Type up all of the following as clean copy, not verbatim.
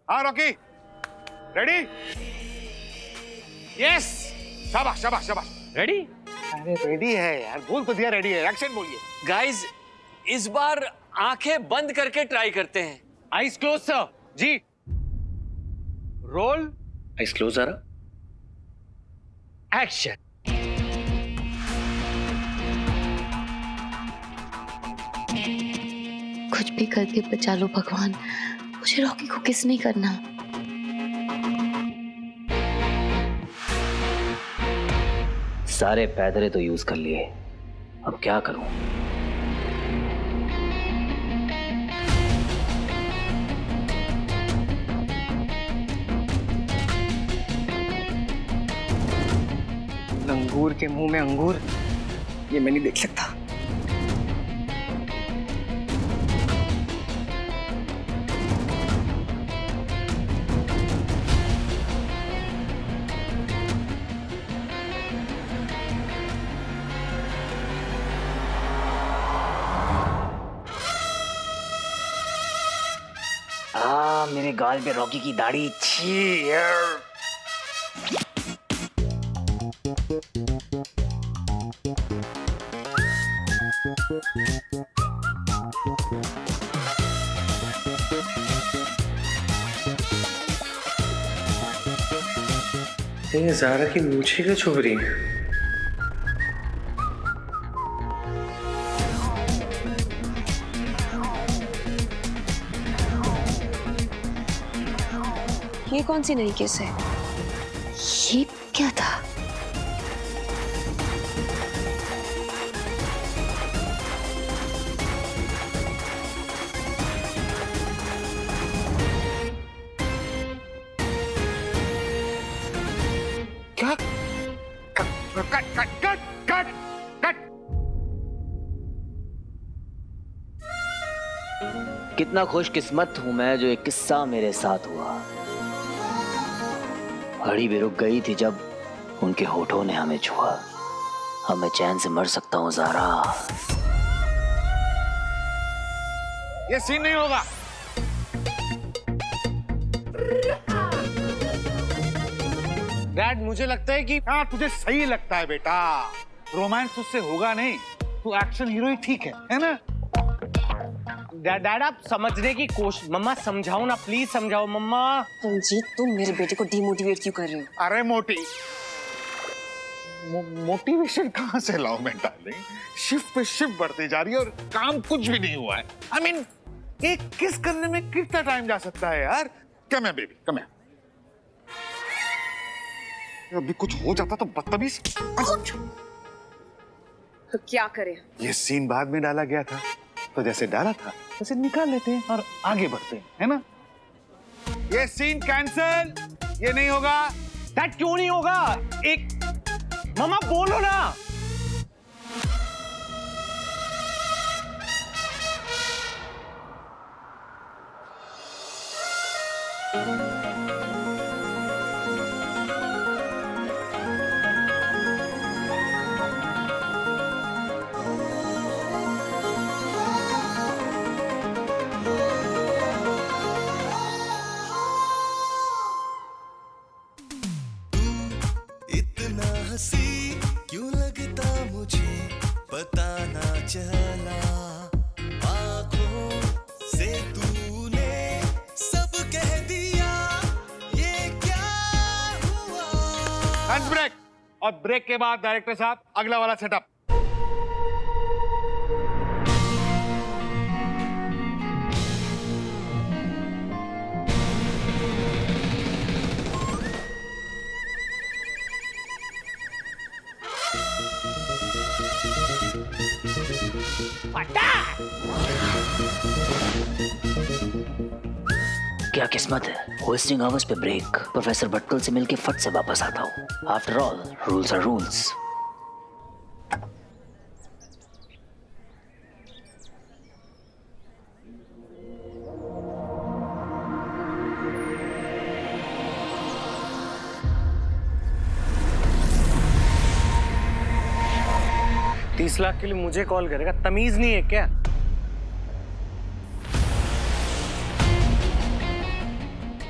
हाँ Rocky, ready? Yes, शाबाश शाबाश शाबाश। रेडी? अरे रेडी है यार, बोल तो दिया रेडी है, एक्शन बोलिए। गाइस, इस बार आंखें बंद करके ट्राई करते हैं। Eyes close sir. जी। रोल। आइज क्लोज जरा। एक्शन। कुछ भी करके बचा लो भगवान, मुझे रॉकी को किस नहीं करना। सारे पैदरे तो यूज कर लिए, अब क्या करूं? लंगूर के मुंह में अंगूर, ये मैं नहीं देख सकता। मेरे गाल पे रॉकी की दाढ़ी। छी यार। ये ज़ारा की मूछें क्यों छुप रही हैं? ये कौन सी नई केस है? ये क्या था? क्या? Cut cut cut cut cut cut. कितना खुशकिस्मत हूं मैं जो एक किस्सा मेरे साथ हुआ। घड़ी भी रुक गई थी जब उनके होठों ने हमें छुआ। अब मैं चैन से मर सकता हूँ ज़ारा। ये सीन नहीं होगा। डैड, मुझे लगता है कि हाँ, तुझे सही लगता है बेटा। रोमांस उससे होगा नहीं, तू एक्शन हीरो ही ठीक है ना? डैड आप समझने की कोशिश। मम्मा समझाओ ना, प्लीज समझाओ मम्मा। रंजीत, तुम मेरे बेटे को डिमोटिवेट क्यों कर रहे हो? अरे मोटिवेशन कहाँ से लाऊं मैं डार्लिंग? शिफ्ट पे शिफ्ट बढ़ती जा रही है और काम कुछ भी नहीं हुआ है। I mean, एक किस करने में कितना टाइम जा सकता है यार? कम है बेबी, कम है। अभी कुछ हो जाता तो बदतमीज। तो क्या करें? ये सीन बाद में डाला गया था, तो जैसे डाला था वैसे निकाल लेते हैं और आगे बढ़ते हैं, है ना? ये सीन कैंसल, ये नहीं होगा। डैड क्यों नहीं होगा? एक मम्मा बोलो ना। क्यों लगता मुझे पता ना चला, आँखों से तूने सब कह दिया, ये क्या हुआ? लंच ब्रेक, और ब्रेक के बाद डायरेक्टर साहब अगला वाला सेटअप। क्या किस्मत है, होस्टिंग आवर्स पे ब्रेक। प्रोफेसर भटकल से मिलके फट से वापस आता हूँ। After all rules are rules. $30 lakh के लिए मुझे कॉल करेगा? तमीज नहीं है क्या?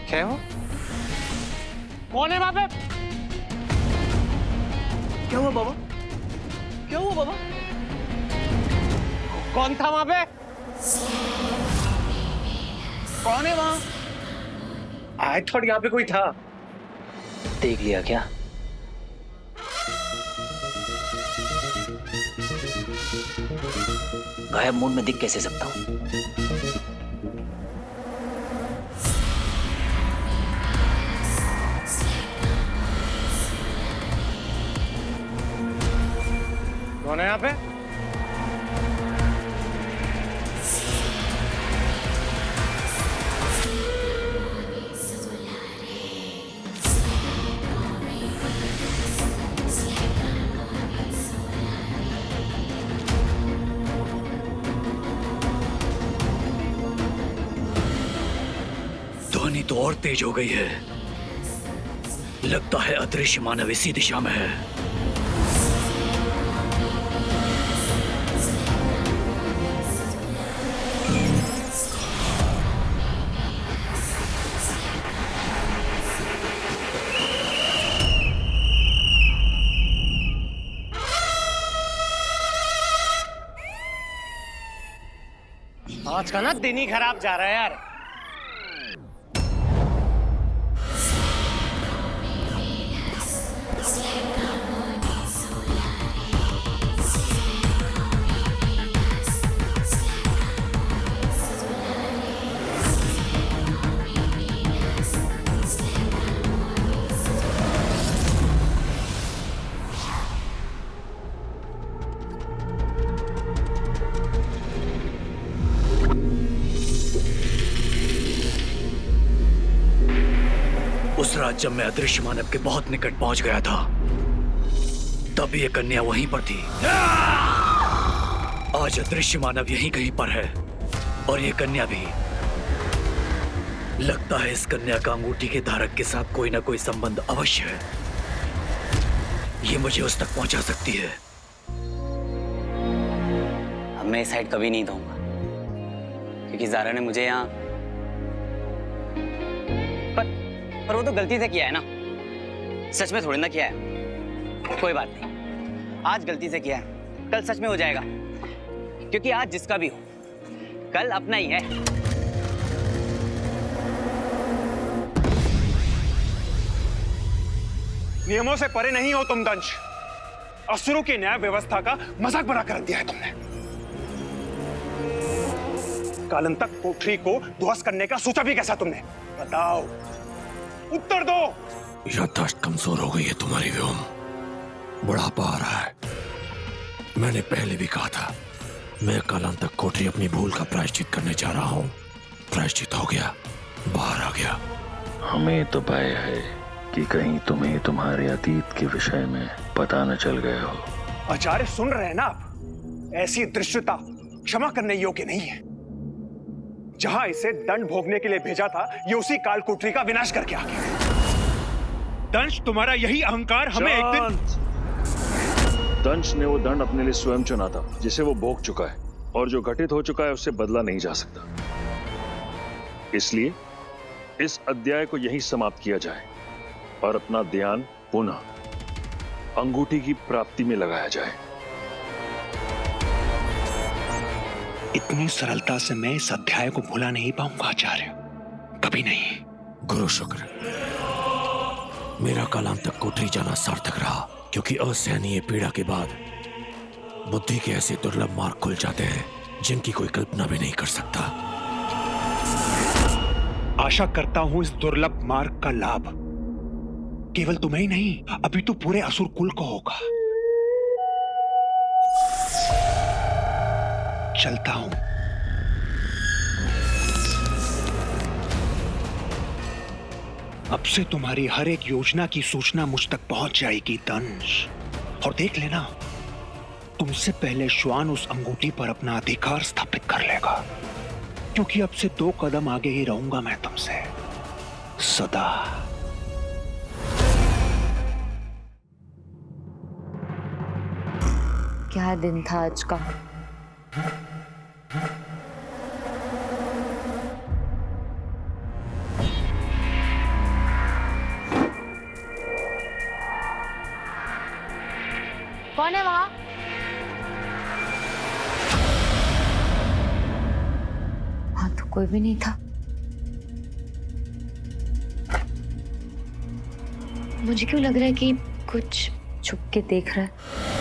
क्या है वो? कौन है वहां पे? क्या हुआ बाबा? क्या हुआ बाबा? कौन था वहां पे? कौन है वहां? आई थॉट यहाँ पे कोई था। देख लिया क्या? गायब मूड में दिख कैसे सकता हूं? कौन है यहाँ पे? ध्वनि तो और तेज हो गई है। लगता है अदृश्य मानव इसी दिशा में है। आज का ना दिन ही खराब जा रहा है यार। उस रात जब मैं अदृश्य मानव के बहुत निकट पहुंच गया था, तब ये कन्या वहीं पर थी। आज अदृश्य मानव यहीं कहीं पर है और ये कन्या भी। लगता है इस कन्या का अंगूठी के धारक के साथ कोई ना कोई संबंध अवश्य है। ये मुझे उस तक पहुंचा सकती है। अब मैं इस साइड कभी नहीं दूंगा, क्योंकि ज़ारा ने मुझे यहाँ पर वो तो गलती से किया है ना, सच में थोड़ी ना किया है। कोई बात नहीं, आज गलती से किया है, कल सच में हो जाएगा, क्योंकि आज जिसका भी हो कल अपना ही है। नियमों से परे नहीं हो तुम दंश। असुरों की न्याय व्यवस्था का मजाक बना कर दिया है तुमने। कालंतक कोठरी को ध्वस्त करने का सोचा भी कैसा तुमने? बताओ, उत्तर दो। याददाश्त कमजोर हो गई है तुम्हारी व्योम, बुढ़ापा आ रहा है। मैंने पहले भी कहा था, मैं कालांतक कोठरी अपनी भूल का प्रायश्चित करने जा रहा हूँ। प्रायश्चित हो गया, बाहर आ गया। हमें तो भय है कि कहीं तुम्हें तुम्हारे अतीत के विषय में पता न चल गया हो। आचार्य सुन रहे हैं ना आप? ऐसी दृश्यता क्षमा करने योग्य नहीं है। जहां इसे दंड भोगने के लिए भेजा था, ये उसी कालकोठरी का विनाश करके आ गया। दंश, तुम्हारा यही अहंकार हमें एक दिन। दंश ने वो दंड अपने लिए स्वयं चुना था, जिसे वो भोग चुका है, और जो घटित हो चुका है उससे बदला नहीं जा सकता। इसलिए इस अध्याय को यहीं समाप्त किया जाए और अपना ध्यान पुनः अंगूठी की प्राप्ति में लगाया जाए। इतनी सरलता से मैं इस अध्याय को भुला नहीं पाऊंगा आचार्य, कभी नहीं। गुरु शुक्र, मेरा कालांतक कोठरी जाना सार्थक रहा, क्योंकि असहनीय पीड़ा के बाद बुद्धि के ऐसे दुर्लभ मार्ग खुल जाते हैं जिनकी कोई कल्पना भी नहीं कर सकता। आशा करता हूं इस दुर्लभ मार्ग का लाभ केवल तुम्हें ही नहीं, अभी तो पूरे असुर कुल को होगा। चलता हूं। अब से तुम्हारी हर एक योजना की सूचना मुझ तक पहुंच जाएगी दंश। और देख लेना, तुमसे पहले श्वान उस अंगूठी पर अपना अधिकार स्थापित कर लेगा, क्योंकि अब से 2 कदम आगे ही रहूंगा मैं तुमसे सदा। क्या दिन था आज का। कौन है वहाँ? वहाँ तो कोई भी नहीं था। मुझे क्यों लग रहा है कि कुछ छुप के देख रहा है।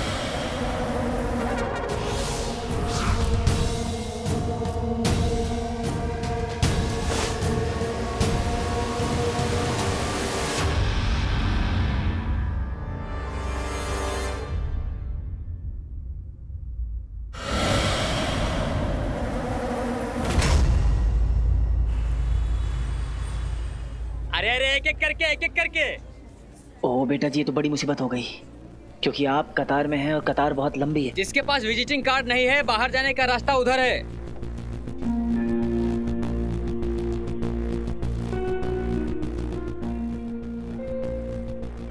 अरे अरे एक एक करके। ओह बेटा जी, ये तो बड़ी मुसीबत हो गई, क्योंकि आप कतार में हैं और कतार बहुत लंबी है। जिसके पास विजिटिंग कार्ड नहीं है, बाहर जाने का रास्ता उधर है।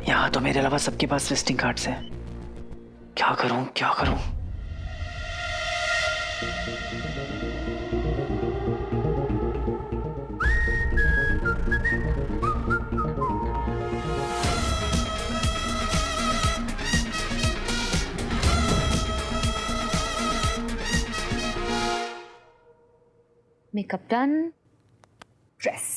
यहाँ तो मेरे अलावा सबके पास विजिटिंग कार्ड्स हैं। क्या करूं क्या करूं? Makeup done, dress.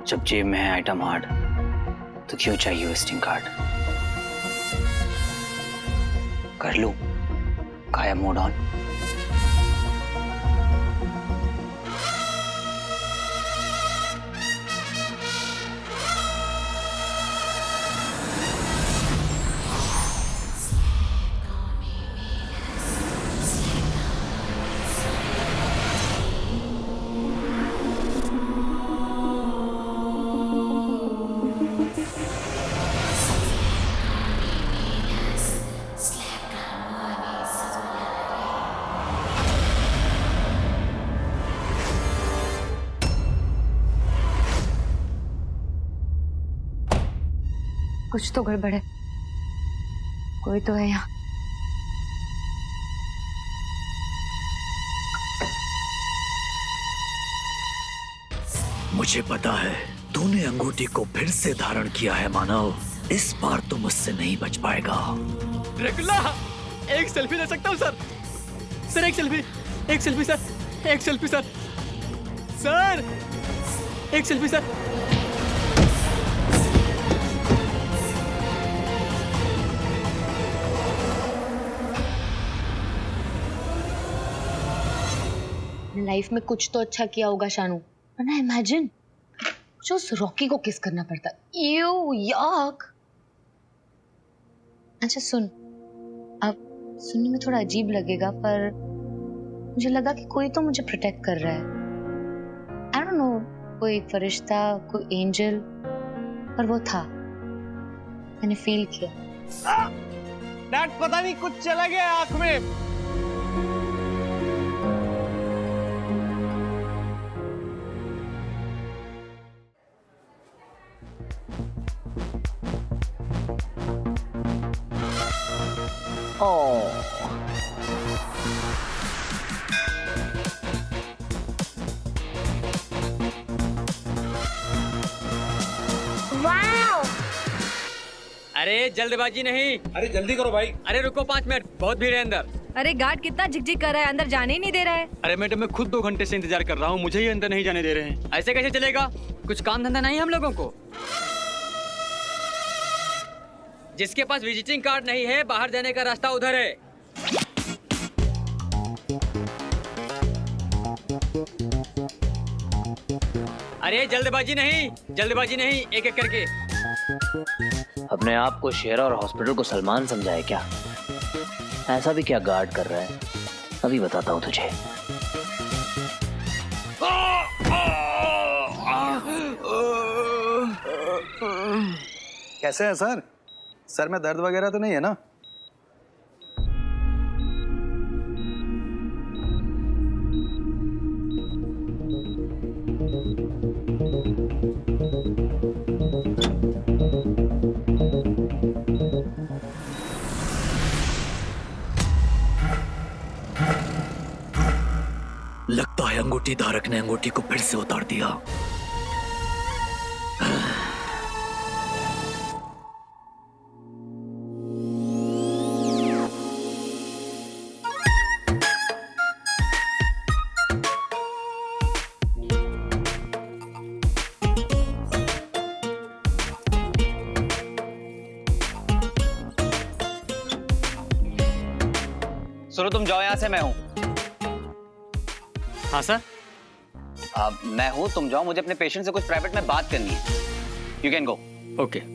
जब जेब में है आइटम हार्ड, तो क्यों चाहिए विजिटिंग कार्ड? कर लूं गायब मोड ऑन। कुछ तो गड़बड़ है, कोई तो है यहाँ। मुझे पता है तूने अंगूठी को फिर से धारण किया है मानव। इस बार तो मुझसे नहीं बच पाएगा। ड्रैकुला, एक सेल्फी ले सकता हूँ सर? सर एक सेल्फी सर, एक सेल्फी सर, सर एक सेल्फी सर। लाइफ में कुछ तो अच्छा किया होगा शानू, वरना इमेजिन जो उस रॉकी को किस करना पड़ता। यू याक। अच्छा सुन, अब सुनने में थोड़ा अजीब लगेगा, पर मुझे लगा कि कोई तो मुझे प्रोटेक्ट कर रहा है। आई डोंट नो, कोई फरिश्ता, कोई एंजल, पर वो था, मैंने फील किया। डैड पता नहीं कुछ चला गया आंख में। अरे जल्दबाजी नहीं। अरे जल्दी करो भाई। अरे रुको 5 मिनट, बहुत भीड़ है अंदर। अरे गार्ड कितना झिकझिक कर रहा है, अंदर जाने ही नहीं दे रहा है। अरे मैडम, मैं खुद 2 घंटे से इंतजार कर रहा हूँ, मुझे ही अंदर नहीं जाने दे रहे हैं। ऐसे कैसे चलेगा? कुछ काम धंधा नहीं हम लोगों को? जिसके पास विजिटिंग कार्ड नहीं है, बाहर जाने का रास्ता उधर है। अरे जल्दबाजी नहीं, एक एक करके। अपने आप को शेर और हॉस्पिटल को सलमान समझा है क्या? ऐसा भी क्या गार्ड कर रहा है, अभी बताता हूँ तुझे। कैसे हैं सर? सर में दर्द वगैरह तो नहीं है ना? लगता है अंगूठी धारक ने अंगूठी को फिर से उतार दिया। सुनो, तुम जाओ यहाँ से, मैं हूँ। हाँ सर। मैं हूँ, तुम जाओ, मुझे अपने पेशेंट से कुछ प्राइवेट में बात करनी है। You can go. ओके।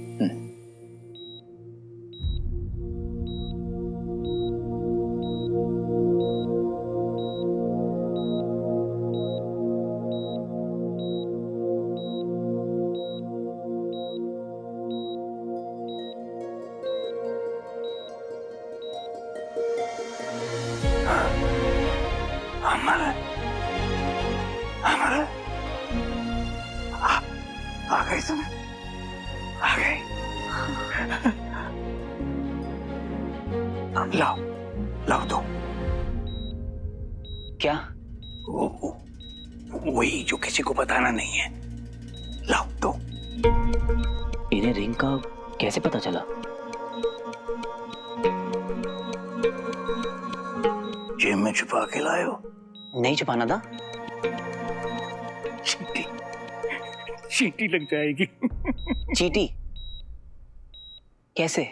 आ गई तुम, आ गई। लाओ लाओ दो। क्या? वही जो किसी को बताना नहीं है। लाओ दो। इन्हें रिंग का कैसे पता चला? जेब में छुपा के लाए हो? नहीं छुपाना था। चींटी, चींटी लग जाएगी। चींटी? कैसे?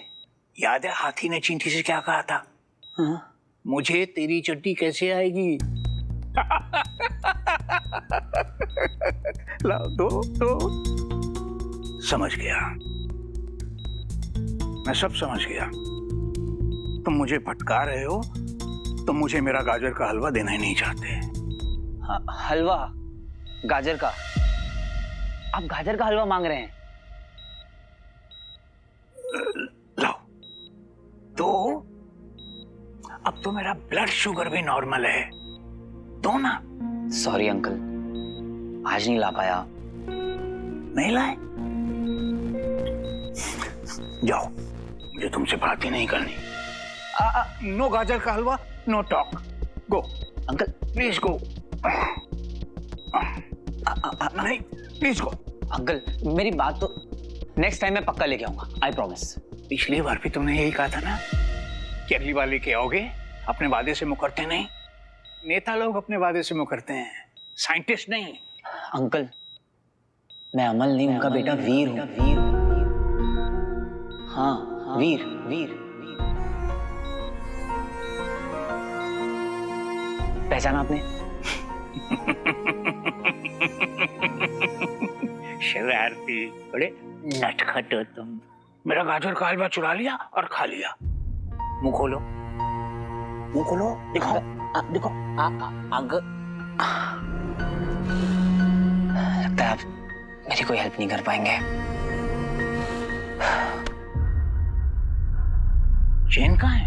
याद है हाथी ने चींटी से क्या कहा था? हाँ? मुझे तेरी चड्डी कैसे आएगी? लाओ दो दो। समझ गया, मैं सब समझ गया। तुम मुझे भटका रहे हो, तुम मुझे मेरा गाजर का हलवा देना ही नहीं चाहते। हलवा? गाजर का? आप गाजर का हलवा मांग रहे हैं? लाओ दो। अब तो मेरा ब्लड शुगर भी नॉर्मल है, दो ना। सॉरी अंकल, आज नहीं ला पाया। नहीं लाए? जाओ, मुझे तुमसे बात ही नहीं करनी। नो गाजर का हलवा, no talk. Go uncle, please go. नहीं, प्लीज गो। अंकल, मेरी बात तो नेक्स्ट टाइम मैं पक्का लेके आऊंगा, आई प्रॉमिस। पिछली बार भी तुमने यही कहा था ना कि अगली बार लेके आओगे। अपने वादे से मुकरते नहीं। नेता लोग अपने वादे से मुकरते हैं, साइंटिस्ट नहीं। अंकल, मैं अमल नहीं, उनका बेटा वीर हूँ। हाँ, वीर वीर। पहचाना आपने? शरारती, बड़े नटखट हो तुम। मेरा गाजर का हलवा चुरा लिया और खा लिया। मुंह खोलो, मुंह खोलो, दिखाओ, देखो। लगता है आप मेरी कोई हेल्प नहीं कर पाएंगे। चेन कहाँ है?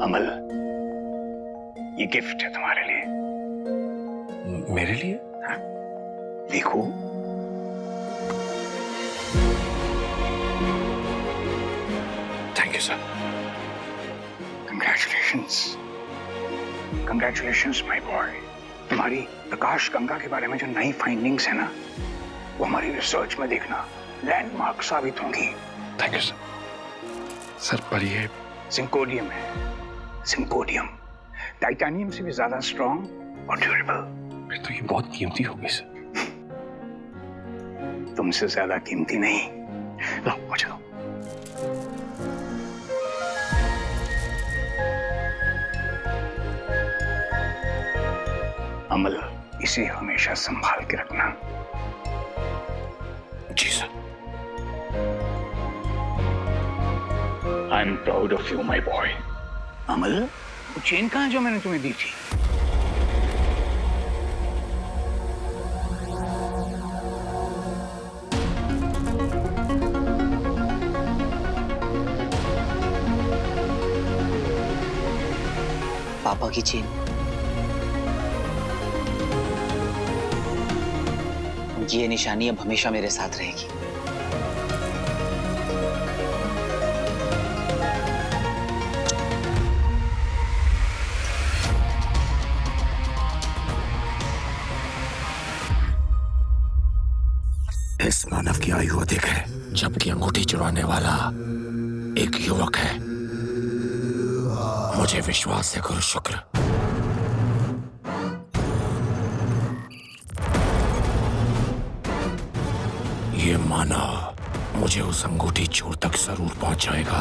अमल, ये गिफ्ट है तुम्हारे लिए। मेरे लिए? हाँ, देखो। Thank you sir. Congratulations, congratulations my boy. तुम्हारी प्रकाश गंगा के बारे में जो नई फाइंडिंग्स है ना, वो हमारी रिसर्च में देखना लैंडमार्क साबित होंगी। Thank you sir. सर पर ये सिंकोडियम है, सिंकोडियम। टाइटेनियम से भी ज्यादा स्ट्रॉन्ग और ड्यूरेबल। फिर तो ये बहुत कीमती होगी सर। तुमसे ज्यादा कीमती नहीं। लो मुझे दो। अमल, इसे हमेशा संभाल के रखना। जी sir. I am proud of you my boy. Amal, वो चेन कहाँ है जो मैंने तुम्हें दी थी? पापा की चेन। ये निशानी अब हमेशा मेरे साथ रहेगी। इस मानव की आयु अधिक है, जबकि अंगूठी चुराने वाला एक युवक है। मुझे विश्वास है गुरु शुक्र। ये मानव मुझे उस अंगूठी चोर तक जरूर पहुंचाएगा।